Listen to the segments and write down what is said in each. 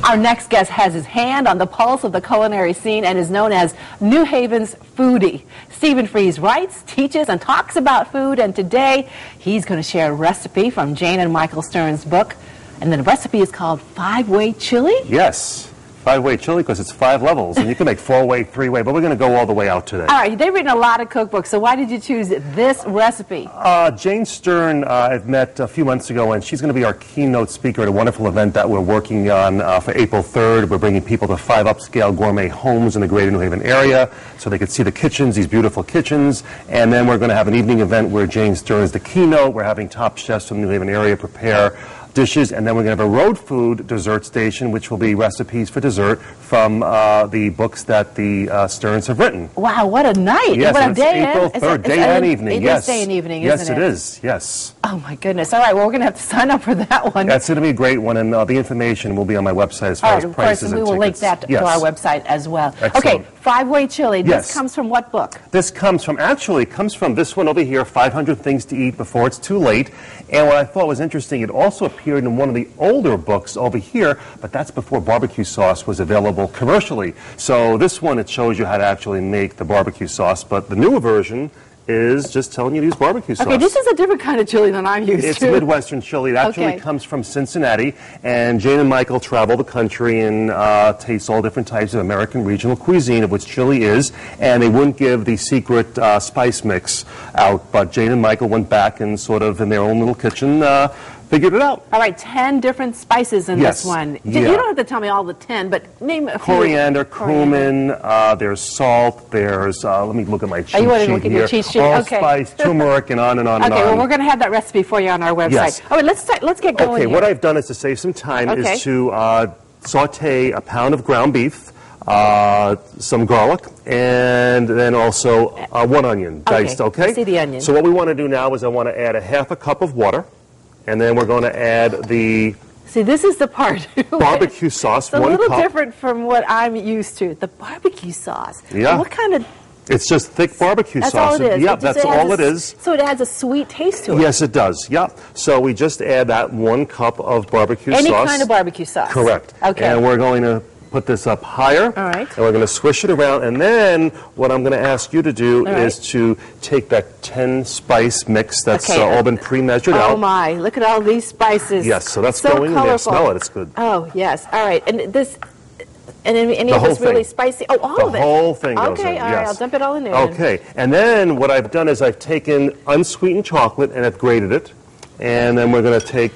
Our next guest has his hand on the pulse of the culinary scene and is known as New Haven's Foodie. Stephen Freeze writes, teaches, and talks about food, and today he's going to share a recipe from Jane and Michael Stern's book. And the recipe is called 5-way chili? Yes. 5-way chili because it's 5 levels, and you can make 4-way, 3-way, but we're going to go all the way out today. All right, they've written a lot of cookbooks, so why did you choose this recipe? Jane Stern I've met a few months ago, and she's going to be our keynote speaker at a wonderful event that we're working on for April 3rd. We're bringing people to 5 upscale gourmet homes in the greater New Haven area so they could see the kitchens, these beautiful kitchens, and then we're going to have an evening event where Jane Stern is the keynote. We're having top chefs from the New Haven area prepare dishes, and then we're going to have a road food dessert station, which will be recipes for dessert from the books that the Sterns have written. Wow, what a night! Yes, what a day! April 3rd, day and evening. It is day and evening, isn't it? Yes, it is. Yes. Oh my goodness! All right, well, we're going to have to sign up for that one. That's going to be a great one, and the information will be on my website as far as prices and tickets. We will link that to our website as well. Excellent. Okay, 5-way chili. This comes from what book? This comes from this one over here, 500 Things to Eat Before It's Too Late. And what I thought was interesting, it also appeared in one of the older books over here, but that's before barbecue sauce was available commercially. So this one, it shows you how to actually make the barbecue sauce, but the newer version is just telling you to use barbecue sauce. Okay, this is a different kind of chili than I'm used to. It's Midwestern chili. It actually comes from Cincinnati, and Jane and Michael travel the country and taste all different types of American regional cuisine, of which chili is, and they wouldn't give the secret spice mix out, but Jane and Michael went back and sort of in their own little kitchen figured it out. All right, 10 different spices in this one. Yeah. You don't have to tell me all the 10, but name a few. Coriander, cumin, there's salt, there's, let me look at my cheat sheet here. You want to look at your cheat sheet? Allspice, turmeric, and on and on and on. Okay, well, we're going to have that recipe for you on our website. Yes. All right, let's get going here. What I've done is to save some time is to saute a pound of ground beef, some garlic, and then also 1 onion diced, okay? I see the onion. So what we want to do now is I want to add a half a cup of water, and then we're going to add the this is the part. barbecue sauce, it's a little different from what I'm used to. The barbecue sauce. Yeah. What kind of... It's just thick barbecue sauce. That's all it is. Yep, that's all it is. So it adds a sweet taste to it. Yes, it does. Yep. So we just add that 1 cup of barbecue sauce. Any kind of barbecue sauce. Correct. Okay. And we're going to put this up higher. All right. And we're going to swish it around. And then what I'm going to ask you to do is to take that 10 spice mix that's all been pre-measured out. Oh my, look at all these spices. Yes, so that's going in there. Smell it, it's good. Oh, yes. All right. And this... And any of this really spicy? Oh, all of it? The whole thing goes in, Okay, all right, I'll dump it all in there. Okay, and then what I've done is I've taken unsweetened chocolate and I've grated it. And then we're going to take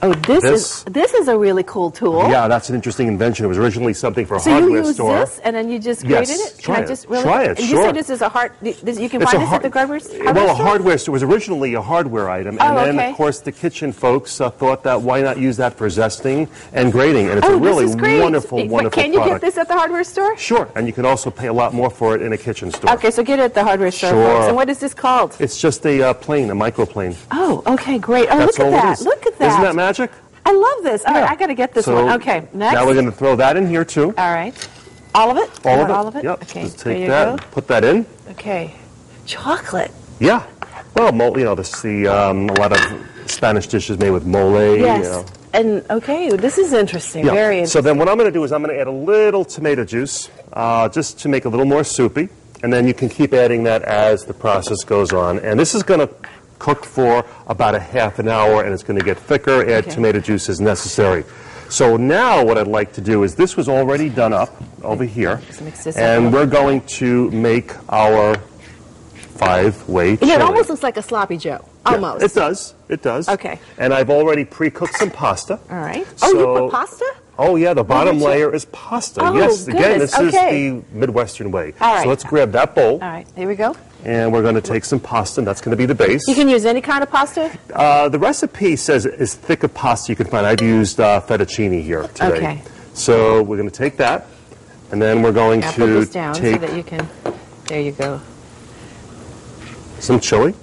this is a really cool tool. Yeah, that's an interesting invention. It was originally something for a hardware store. So you use this, and then you just grated it? Try Can it. I just really? Try it, and sure. You say this is a you can find this at the hardware store? Well, a hardware store was originally a hardware item, and then, of course, the kitchen folks thought that why not use that for zesting and grating, and it's a really wonderful product. Can you get this at the hardware store? Sure, and you can also pay a lot more for it in a kitchen store. Okay, so get it at the hardware store, folks. And what is this called? It's just a plane, a microplane. Oh, okay, great. Oh, That's look at that. Look at that. Isn't that magic? I love this. All right, I got to get this one. Okay, next. Now we're going to throw that in here, too. All right. All of it? All of it? Yep. Okay, just take that, put that in. Okay. Chocolate. Yeah. Well, you know, a lot of Spanish dishes made with mole. Yes. You know. And, okay, this is interesting. Yeah. Very interesting. So then what I'm going to do is I'm going to add a little tomato juice just to make it a little more soupy. And then you can keep adding that as the process goes on. And this is going to cook for about a half an hour, and it's going to get thicker. Add tomato juice as necessary. So now what I'd like to do is this was already done up over here, and we're going to make our 5-way chili. It almost looks like a sloppy Joe. Almost. Yeah, it does. It does. Okay. And I've already pre-cooked some pasta. All right. Oh, you put pasta? Oh, yeah, the bottom layer is pasta. Oh, yes, goodness. Again, this is the Midwestern way. All right. So let's grab that bowl. All right, here we go. And we're going to take some pasta, and that's going to be the base. You can use any kind of pasta? The recipe says as thick a pasta you can find. I've used fettuccine here today. Okay. So we're going to take that, and then we're going to put this down so that you can, there you go. Some chili.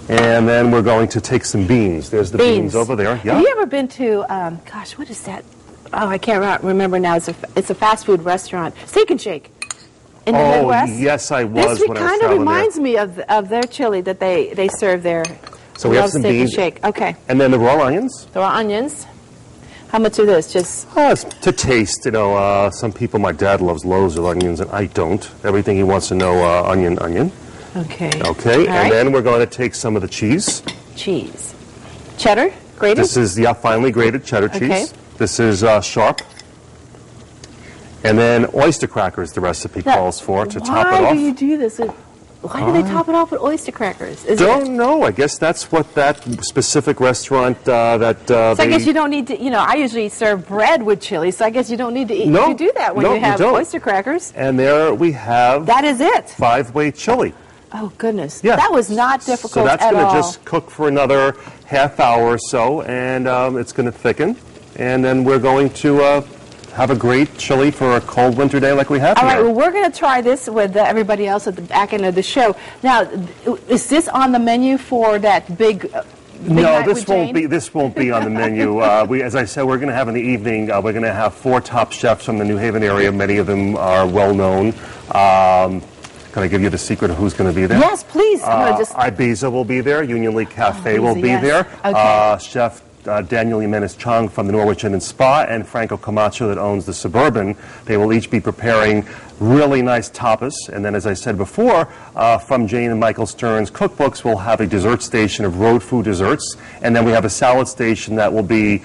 And then we're going to take some beans. There's the beans over there. Yeah. Have you ever been to, gosh, what is that? Oh, I can't remember now. It's a fast food restaurant. Steak and Shake. In the Midwest? Yes, I was this when I was kind of reminds me of their chili that they serve there. So we have some Steak beans. And Shake. Okay. And then the raw onions. The raw onions. How much of this? Just It's to taste, you know. Some people, my dad loves loaves of onions, and I don't. Everything he wants to know, onion. okay. Okay, All and right. then we're going to take some of the cheese. Cheese, cheddar, grated. This is, yeah, finely grated cheddar cheese. Okay. This is sharp. And then oyster crackers, the recipe Now, calls for, to top it Why off. do you do this? Why do they top it off with oyster crackers? Don't know. I guess that's what that specific restaurant So I guess you don't need to, I usually serve bread with chili, so I guess you don't need to to do that when you have oyster crackers. And there we have That is it. 5-way chili. Oh, goodness. Yeah. That was not difficult So that's at going to all. just cook for another half hour or so, and it's going to thicken. And then we're going to have a great chili for a cold winter day like we have All here. right, well, we're going to try this with everybody else at the back end of the show. Now, is this on the menu for that big No, night this with won't Jane? be. This won't be on the menu. As I said, we're going to have in the evening. We're going to have 4 top chefs from the New Haven area. Many of them are well known. Can I give you the secret of who's going to be there? Yes, please. I'm going to just... Ibiza will be there. Union League Cafe will be yes. there. Okay. Chef Daniel Jimenez Chong from the Norwich Inn and Spa, and Franco Camacho that owns the Suburban. They will each be preparing really nice tapas. And then, as I said before, from Jane and Michael Stern's cookbooks, we'll have a dessert station of road food desserts. And then we have a salad station that will be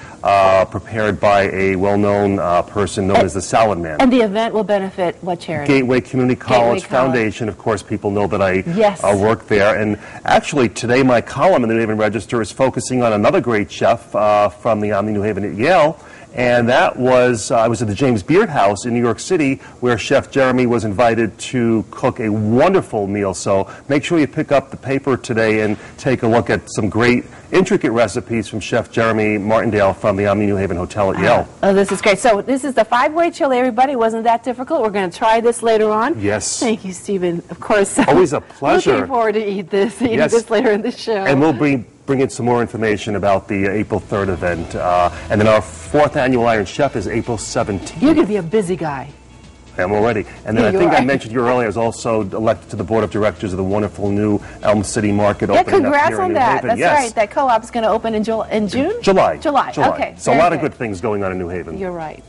prepared by a well-known person known as the Salad Man. And the event will benefit what charity? Gateway Community College Gateway College. Foundation. Of course, people know that I Yes. work there. And actually, today my column in the New Haven Register is focusing on another great chef from the Omni New Haven at Yale. And that was, I was at the James Beard House in New York City, where Chef Jeremy was invited to cook a wonderful meal. So make sure you pick up the paper today and take a look at some great, intricate recipes from Chef Jeremy Martindale from the Omni New Haven Hotel at Yale. Oh, this is great. So this is the 5-way chili, everybody. Wasn't that difficult? We're going to try this later on. Yes. Thank you, Stephen. Of course. Always a pleasure. Looking forward to eating this Yes. later in the show. And we'll bring in some more information about the April 3rd event. And then our 4th annual Iron Chef is April 17th. You're going to be a busy guy. I'm already. And then Yeah, I think you I are. mentioned you earlier, I was also elected to the board of directors of the wonderful new Elm City Market Yeah, opening up congrats here in on New that. Haven. That's Yes. right. That co-op is going to open in June? July. July. Okay. So a very lot of good. good things going on in New Haven. You're right.